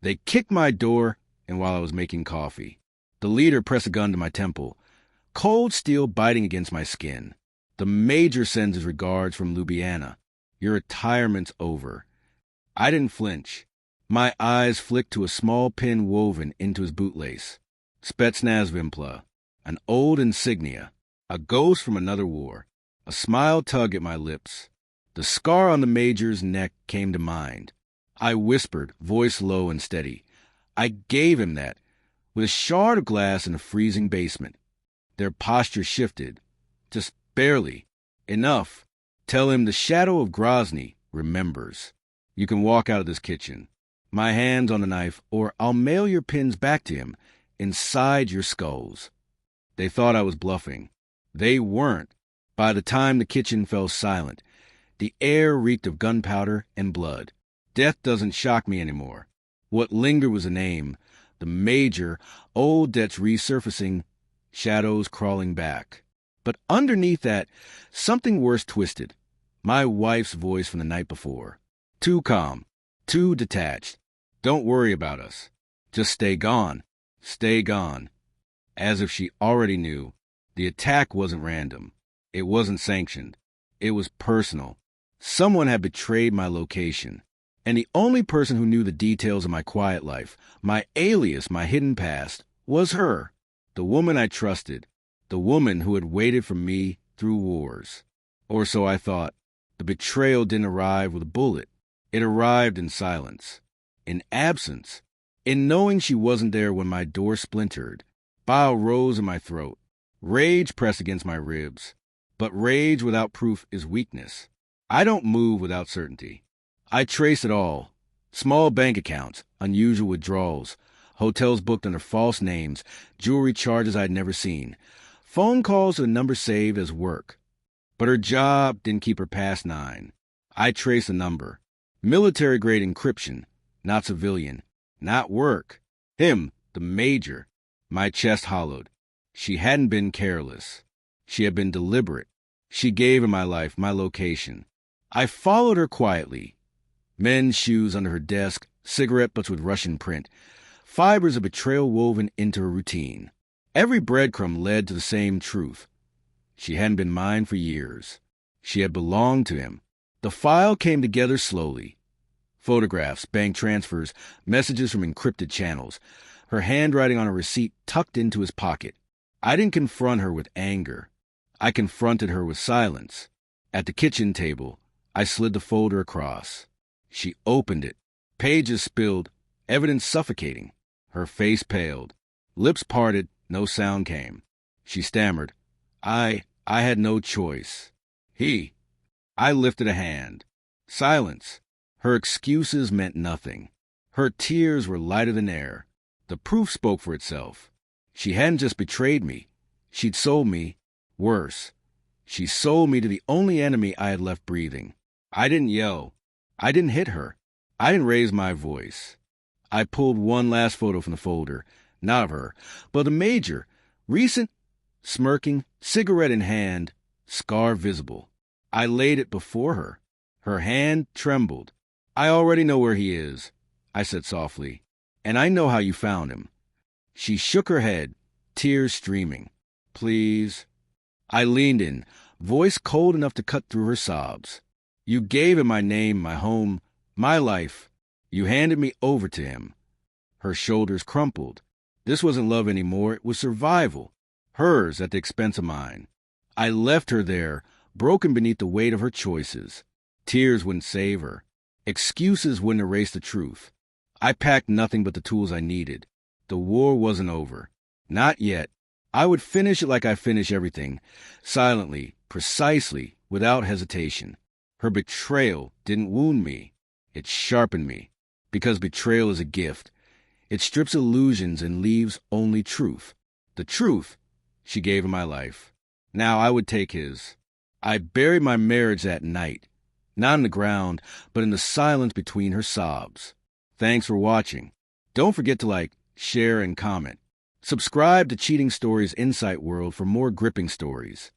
They kicked my door, and while I was making coffee, the leader pressed a gun to my temple, cold steel biting against my skin. The major sends his regards from Ljubljana. Your retirement's over. I didn't flinch. My eyes flicked to a small pin woven into his bootlace. Spetsnaz Vimpla, an old insignia, a ghost from another war. A smile tugged at my lips. The scar on the major's neck came to mind. I whispered, voice low and steady. I gave him that, with a shard of glass in a freezing basement. Their posture shifted. Just barely. Enough. Tell him the shadow of Grozny remembers. You can walk out of this kitchen. My hand's on the knife, or I'll mail your pins back to him, inside your skulls. They thought I was bluffing. They weren't. By the time the kitchen fell silent, the air reeked of gunpowder and blood. Death doesn't shock me anymore. What lingered was a name. The major, old debts resurfacing, shadows crawling back. But underneath that, something worse twisted. My wife's voice from the night before. Too calm, too detached. Don't worry about us. Just stay gone. Stay gone. As if she already knew. The attack wasn't random. It wasn't sanctioned. It was personal. Someone had betrayed my location. And the only person who knew the details of my quiet life, my alias, my hidden past, was her. The woman I trusted. The woman who had waited for me through wars. Or so I thought. The betrayal didn't arrive with a bullet. It arrived in silence. In absence. In knowing she wasn't there when my door splintered. Bile rose in my throat. Rage pressed against my ribs. But rage without proof is weakness. I don't move without certainty. I trace it all. Small bank accounts, unusual withdrawals, hotels booked under false names, jewelry charges I'd never seen, phone calls to a number saved as work. But her job didn't keep her past 9. I traced the number. Military-grade encryption, not civilian, not work. Him, the major. My chest hollowed. She hadn't been careless. She had been deliberate. She gave him my life, my location. I followed her quietly. Men's shoes under her desk, cigarette butts with Russian print, fibers of betrayal woven into her routine. Every breadcrumb led to the same truth. She hadn't been mine for years. She had belonged to him. The file came together slowly. Photographs, bank transfers, messages from encrypted channels, her handwriting on a receipt tucked into his pocket. I didn't confront her with anger. I confronted her with silence. At the kitchen table, I slid the folder across. She opened it. Pages spilled, evidence suffocating. Her face paled. Lips parted, no sound came. She stammered. I had no choice. I lifted a hand. Silence. Her excuses meant nothing. Her tears were lighter than air. The proof spoke for itself. She hadn't just betrayed me. She'd sold me. Worse. She sold me to the only enemy I had left breathing. I didn't yell. I didn't hit her. I didn't raise my voice. I pulled one last photo from the folder. Not of her, but the major. Recent, smirking, cigarette in hand, scar visible. I laid it before her. Her hand trembled. I already know where he is, I said softly, and I know how you found him. She shook her head, tears streaming. Please. I leaned in, voice cold enough to cut through her sobs. You gave him my name, my home, my life. You handed me over to him. Her shoulders crumpled. This wasn't love anymore, it was survival. Hers at the expense of mine. I left her there, broken beneath the weight of her choices. Tears wouldn't save her. Excuses wouldn't erase the truth. I packed nothing but the tools I needed. The war wasn't over. Not yet. I would finish it like I finish everything. Silently, precisely, without hesitation. Her betrayal didn't wound me. It sharpened me. Because betrayal is a gift. It strips illusions and leaves only truth. The truth. She gave him my life. Now I would take his. I buried my marriage that night. Not in the ground, but in the silence between her sobs. Thanks for watching. Don't forget to like, share, and comment. Subscribe to Cheating Stories Insight World for more gripping stories.